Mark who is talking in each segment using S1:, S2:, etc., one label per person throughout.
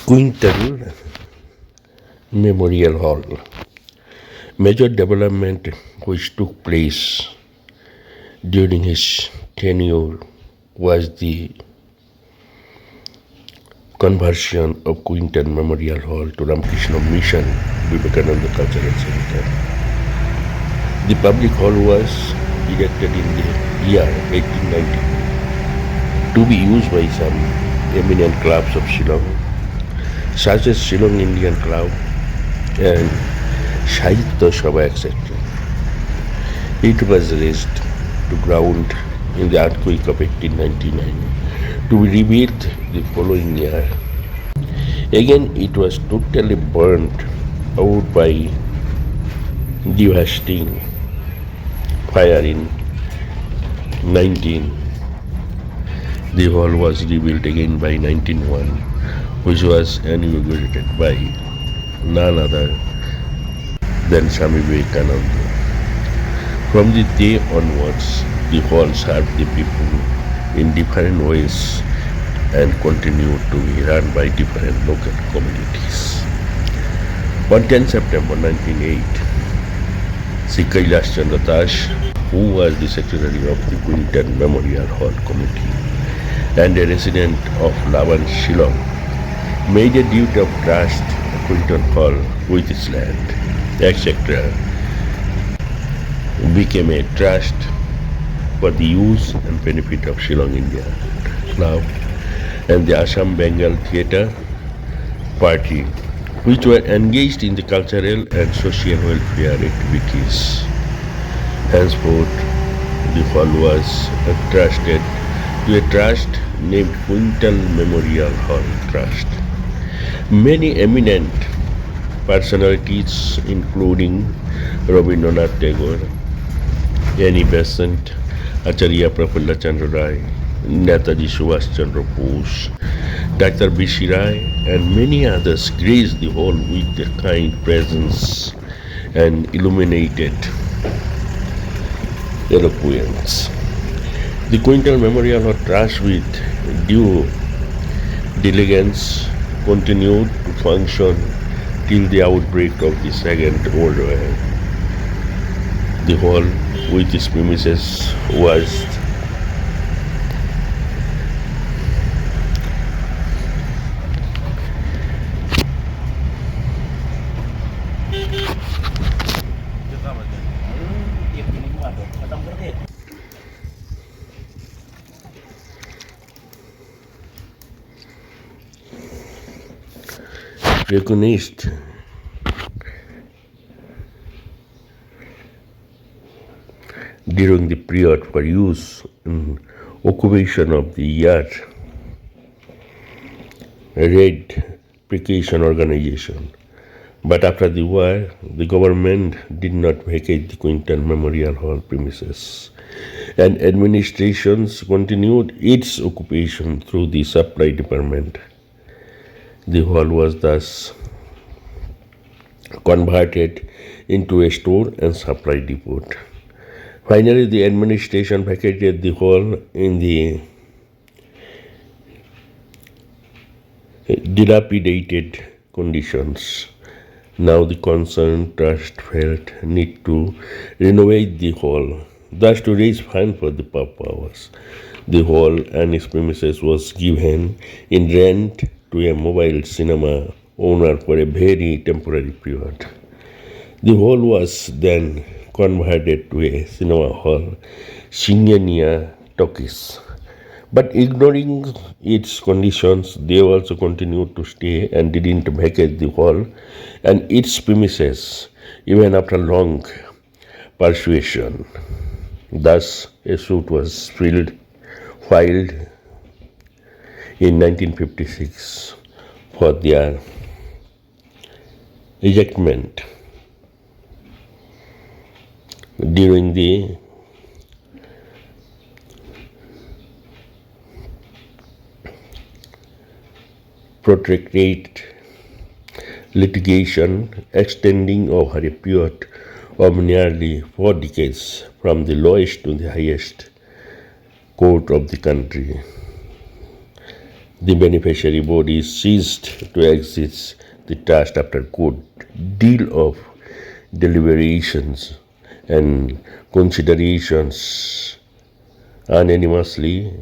S1: Quintal Memorial Hall. Major development which took place during his tenure was the conversion of Quintal Memorial Hall to Ramakrishna Mission Vivekananda Cultural Center. The public hall was erected in the year 1890 to be used by some eminent clubs of Shillong, such as Shillong Indian Club and Sahitya Sabha, etc. It was razed to ground in the earthquake of 1899 to be rebuilt the following year. Again, it was totally burnt out by devastating fire in 19. The hall was rebuilt again by 1901, which was inaugurated by none other than Swami Vivekananda. From the day onwards, the hall served the people in different ways and continued to be run by different local communities. On 10 September 1908, Sri Kailash Chandra Das, who was the secretary of the Quintal Memorial Hall Committee and a resident of Laban, Shillong, made a deed of trust Quintal Hall with its land, etc., became a trust for the use and benefit of Shillong India Club and the Assam Bengal Theatre Party, which were engaged in the cultural and social welfare activities. Henceforth, the hall was entrusted to a trust named Quintal Memorial Hall Trust. Many eminent personalities, including Rabindranath Tagore, Annie Besant, Acharya Prafulla Chandra Rai, Netaji Subhash Chandra Bose, Dr. B.C. Rai, and many others graced the hall with their kind presence and illuminated eloquence. The Quintal Memorial Hall Trust, with due diligence, continued to function till the outbreak of the Second World War. The hall with its premises was recognized during the period for use in occupation of the yard Red Precaution Organization. But after the war, the government did not vacate the Quintal Memorial Hall premises, and administrations continued its occupation through the supply department. The hall was thus converted into a store and supply depot. Finally, the administration vacated the hall in the dilapidated conditions. Now the concerned trust felt need to renovate the hall, thus to raise funds for the purpose. The hall and its premises was given in rent to a mobile cinema owner for a very temporary period. The hall was then converted to a cinema hall, Singenia Talkies. But ignoring its conditions, they also continued to stay and didn't vacate the hall and its premises even after long persuasion. Thus, a suit was filed in 1956 for their ejectment. During the protracted litigation extending over a period of nearly 4 decades from the lowest to the highest court of the country, The beneficiary body ceased to exist the trust after good deal of deliberations and considerations unanimously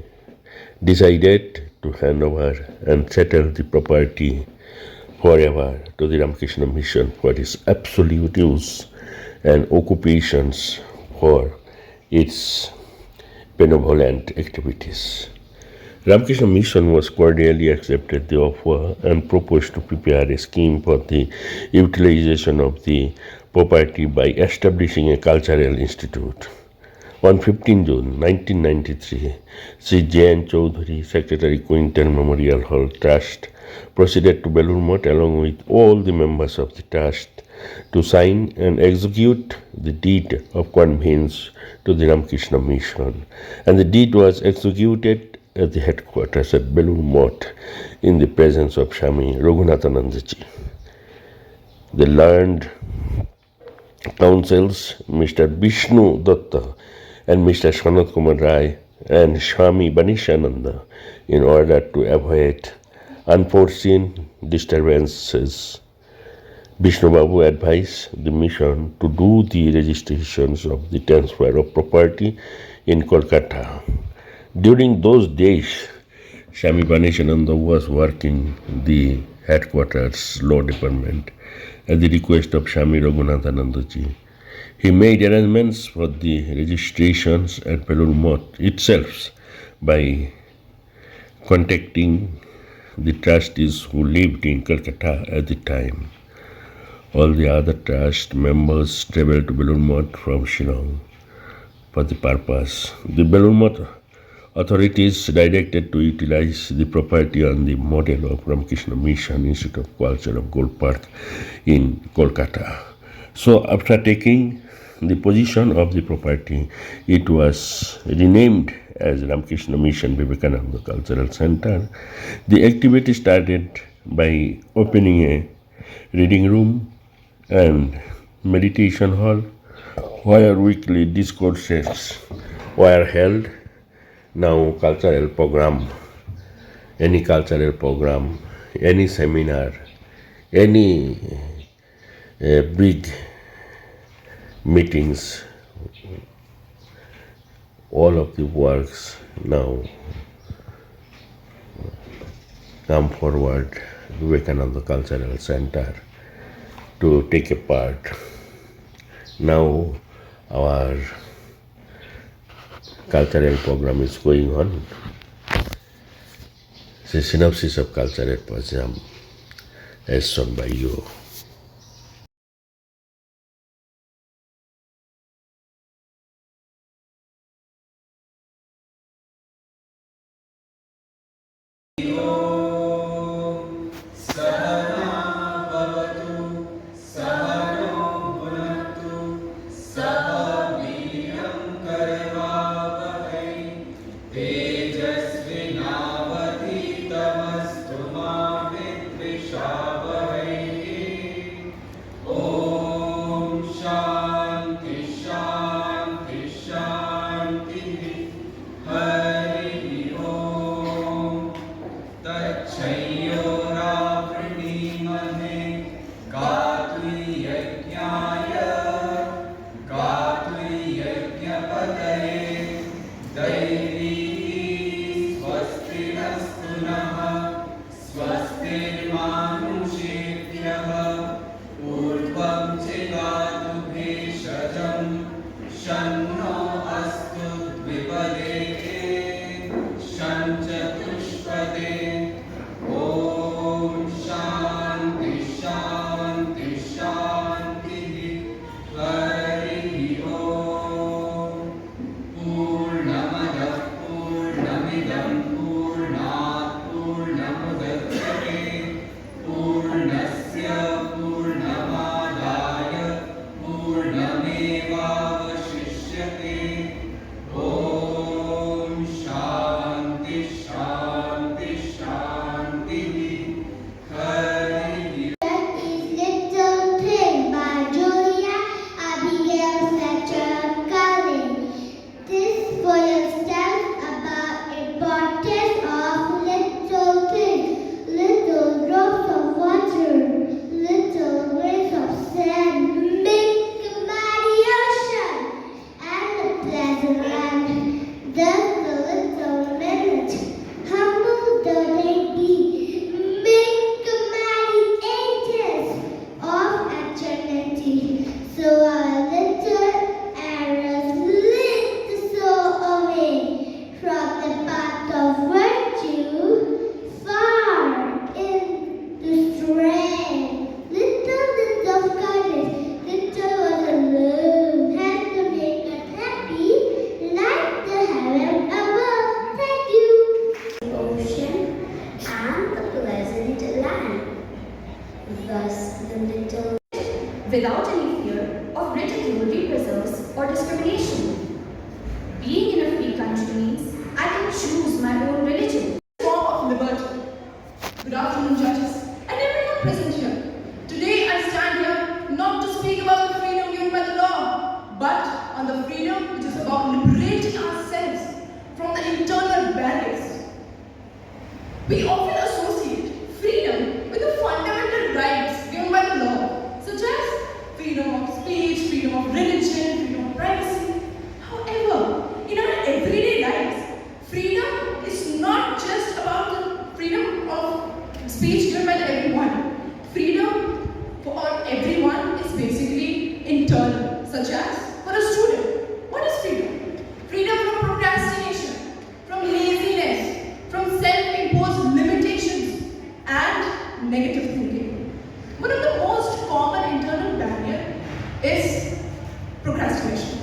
S1: decided to hand over and settle the property forever to the Ramakrishna Mission for its absolute use and occupations for its benevolent activities. Ramakrishna Mission was cordially accepted the offer and proposed to prepare a scheme for the utilization of the property by establishing a cultural institute. On 15 June 1993, Sri J.N. Chowdhury, Secretary Quintel Memorial Hall Trust, proceeded to Belur Math along with all the members of the trust to sign and execute the deed of conveyance to the Ramakrishna Mission. And the deed was executed at the headquarters at Belur Math in the presence of Swami Raghunathanandaji. The learned councils, Mr. Vishnu Datta and Mr. Sanat Kumar Rai and Swami Banishananda, in order to avoid unforeseen disturbances. Vishnu Babu advised the mission to do the registrations of the transfer of property in Kolkata. During those days, Swami Banishananda was working the headquarters law department at the request of Swami Raghunathanandaji. He made arrangements for the registrations at Belur Math itself by contacting the trustees who lived in Calcutta at the time. All the other trust members traveled to Belur Math from Shillong for the purpose. The Belur Math authorities directed to utilize the property on the model of Ramakrishna Mission Institute of Culture of Gold Park in Kolkata. So after taking the position of the property, it was renamed as Ramakrishna Mission Vivekananda Cultural Center. The activity started by opening a reading room and meditation hall where weekly discourses were held. Now cultural program, any seminar, any big meetings, all of the works now come forward Vivekananda Cultural Center to take a part. Now our cultural program is going on. The synopsis of cultural program as shown by you.
S2: Thus, the little without any fear of ridicule, repressions, or discrimination. Being in a free country means I can choose my own religion.
S3: Form of liberty. Good afternoon, judges, and everyone present here. Today I stand here not to speak about the freedom given by the law, but on the freedom which is about liberating ourselves from the internal barriers. We often associate freedom with the fundamental rights given by the law, such as freedom of speech, freedom of religion, freedom of privacy. However, in our everyday lives, freedom is not just about the freedom of speech given by everyone. Freedom for everyone is basically internal, such as for a student. What is freedom? Freedom from procrastination, from laziness, from self-imposed limitations, and negative thinking. One of the most common internal barrier is procrastination.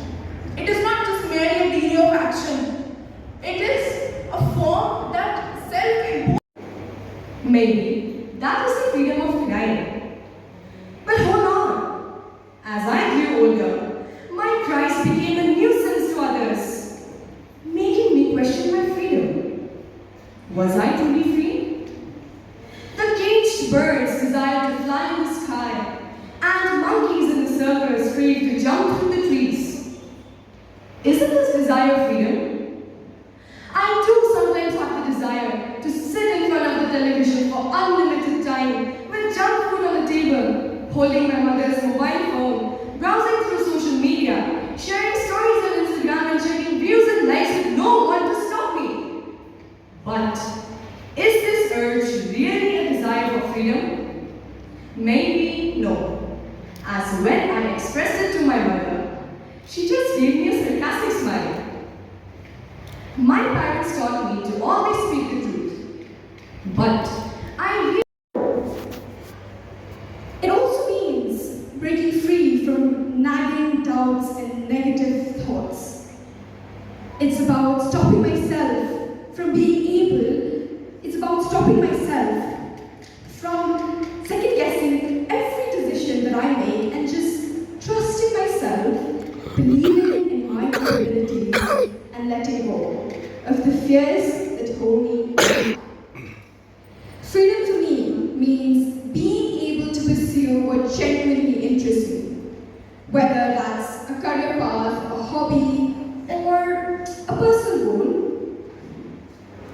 S3: It is not just merely a delay of action. It is a form that self-imposed. Maybe that is the freedom of denial. But hold on. As I grew older, my cries became a nuisance to others, making me question my freedom. Was I truly free? The caged birds desired to fly in the sky, and monkeys in the circus craved to jump through the trees. Isn't this desire freedom? I too sometimes have the desire to sit in front of the television for unlimited time with junk food on the table, holding my mother's mobile phone, browsing through social media, sharing stories on Instagram and checking views and likes with no one to stop me. But is this urge really a desire for freedom? Maybe no. As when I expressed it to my mother, she just gave me a sarcastic smile. My parents taught me to always speak the truth. But it also means breaking free from nagging doubts and negative thoughts. It's about stopping myself from being able, it's about stopping myself from second guessing every decision that I make and just trusting myself, believing in my abilities, and letting go of the fears that hold me back. Freedom to me means being able to pursue what genuinely interests me, whether that's a career path, a hobby, or a personal goal.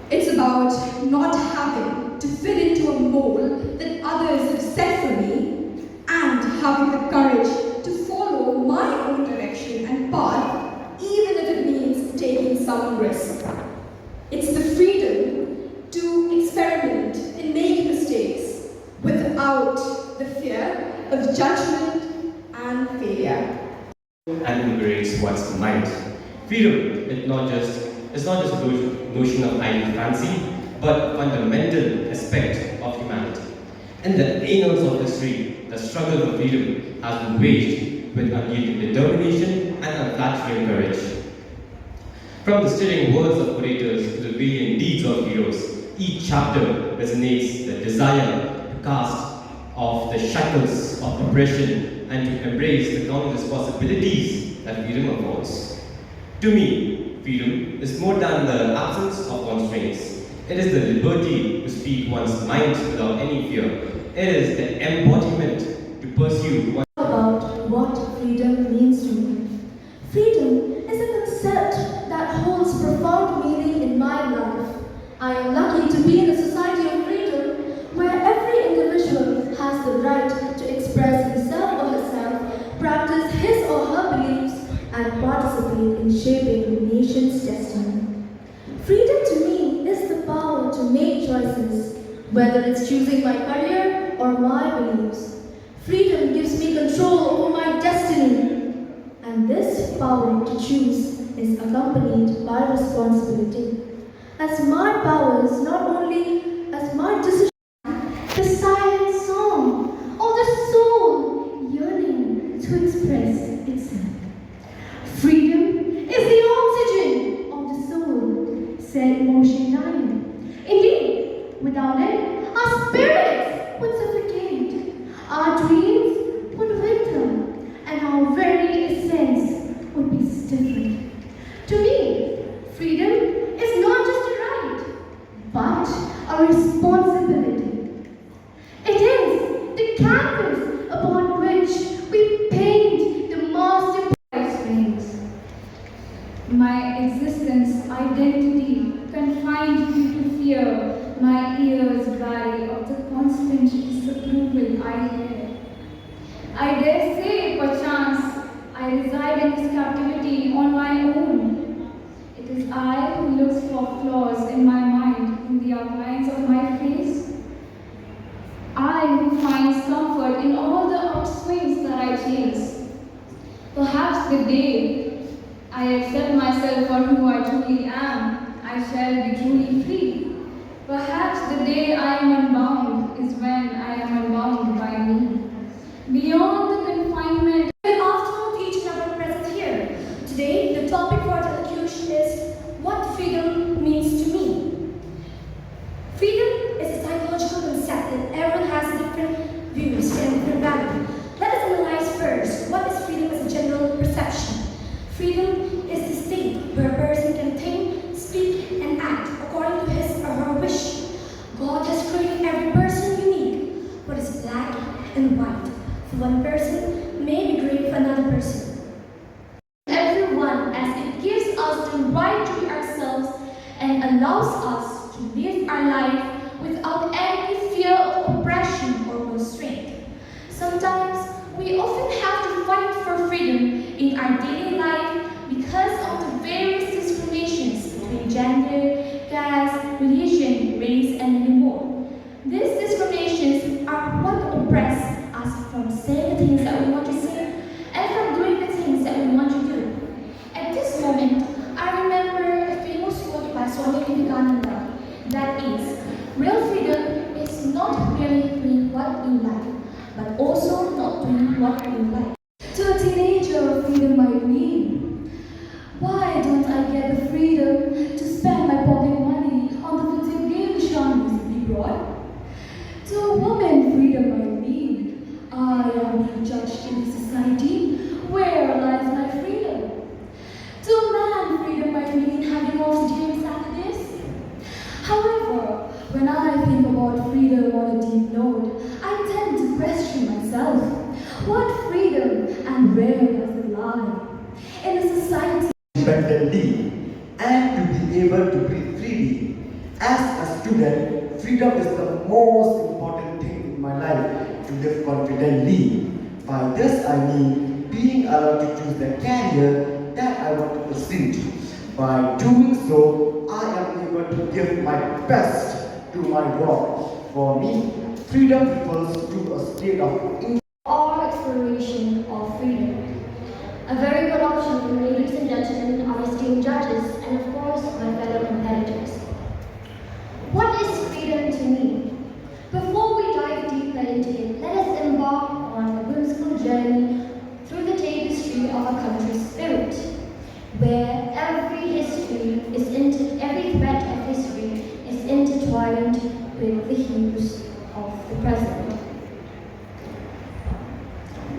S3: It's about not having to fit into a mold that others have set for me and having the courage to follow my own direction and path, even if it means taking some risk. It's the freedom to experiment and make mistakes without the fear of judgment and failure.
S4: And liberates one's mind. Freedom is not just a notion of idle fancy, but a fundamental aspect of humanity. In the annals of history, the struggle for freedom has been waged with unyielding determination and unflattering courage. From the stirring words of orators to the valiant deeds of heroes, each chapter resonates the desire to cast off the shackles of oppression and to embrace the countless possibilities that freedom affords. To me, freedom is more than the absence of constraints. It is the liberty to speak one's mind without any fear. It is the embodiment to pursue one.
S2: About what freedom means to me. Freedom is a concept that holds profound meaning in my life. I am lucky to be in a society of freedom where every individual has the right to express himself or herself, practice his or her beliefs, and participate in shaping the nation's destiny. Freedom to me is the power to make choices, whether it's choosing my career or my beliefs. Freedom gives me control over my destiny, and this power to choose is accompanied by responsibility. As my powers, not only as my decision, the silent song of the soul yearning to express itself. Freedom is the oxygen of the soul, said Moshe Dayan. Indeed, without it, our spirits would suffocate. responsibility. It is the canvas upon which we paint the masterpiece.
S5: My existence, identity, confined due to fear, my ears vary of the constant disapproval I hear. I dare say, perchance, I reside in this captivity on my own. It is I who looks for flaws in my mind, in the outlines of my face. I who finds comfort in all the upswings that I chase. Perhaps the day I accept myself for who I truly am, I shall be truly free. Perhaps the day I am unbound is when I am unbound by me. Beyond the confinement.
S2: Good afternoon to each and everyone present here. Today, the topic for our elocution is what freedom means to me. Freedom is a psychological concept that everyone has different views and different values. Let us analyze first what is freedom as a general perception. Freedom is the state where a person can think, speak, and act according to his or her wish. God has created every person unique. What is black and white for one person may be great for another person. Everyone, as it gives us the right to be ourselves and allows us to live our life without any fear of oppression or constraint. Sometimes we often have to fight for freedom in our daily life because of the various discriminations between gender, caste, religion, race, and many more. These discriminations are what oppress us from saying the things that we want to say and from doing the things that we want to do. At this moment, I remember a famous quote by Swami Vivekananda that is, real freedom is not merely doing what you like, but also not doing what you like. To a teenager, freedom might mean, why don't I get the freedom to spend my pocket money on the video game genres we brought? To a woman, freedom might mean, I am being judged in the society, where lies my freedom? To a man, freedom might mean having off during Saturdays. However, when I think about freedom on a deep note, I tend to question myself. What freedom and where does it lie? In a society
S6: independently and to be able to breathe freely. As a student, freedom is the most important thing in my life to live confidently. By this I mean being allowed to choose the career that I want to pursue. By doing so, I am able to give my best to my work. For me, freedom refers to a state of
S2: or exploration of freedom. A very good option, ladies and gentlemen, our esteemed judges, and of course, my fellow competitors. What is freedom to me? Before we dive deeper into it, let us embark on a whimsical journey through the tapestry of a country's spirit, where every thread of history is intertwined with the hues of the present.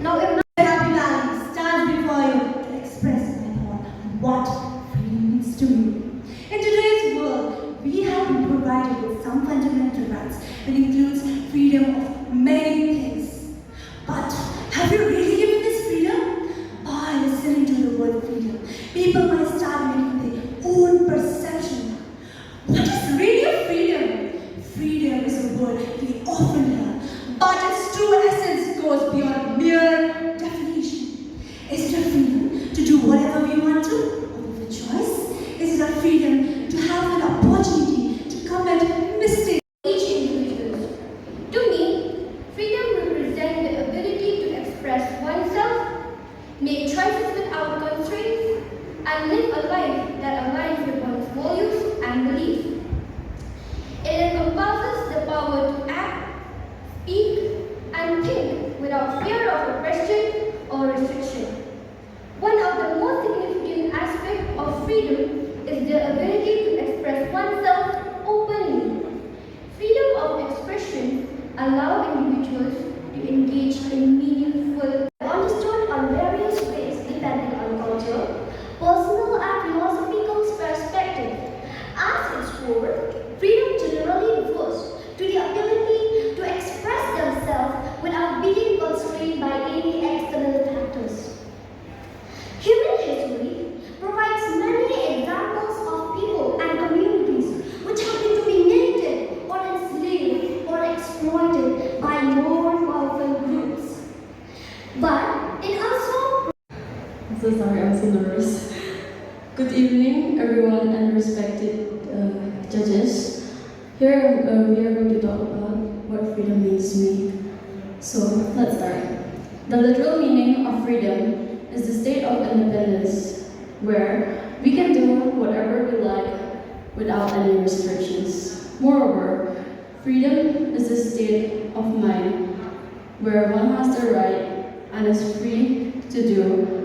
S2: Now imagine Happy Valley stands before you to express my thought what freedom means to me. In today's world, we have been provided with some fundamental rights that includes freedom of many things. But have you really given this freedom? By listening to the word freedom, people might start making their own perception. What is really freedom? Freedom is a word we often hear, but its true essence goes beyond mere definition. Is it a freedom to do whatever we want to, or with a choice? Is it a freedom to have an opportunity to commit mistakes? Each individual. To me, freedom represents the ability to express oneself, make choices without constraints, and live a life that aligns with one's values and beliefs. It encompasses the power to act, speak, and think without fear of oppression or restriction. One of the most significant aspects of freedom is the ability to express oneself openly. Freedom of expression allows individuals to engage in meaningful, understood on various ways depending on culture, personal and philosophical perspective. At its core, freedom generally refers to
S7: So sorry, I'm so nervous. Good evening, everyone, and respected judges. Here we are going to talk about what freedom means to me. So let's start. The literal meaning of freedom is the state of independence, where we can do whatever we like without any restrictions. Moreover, freedom is a state of mind where one has the right and is free to do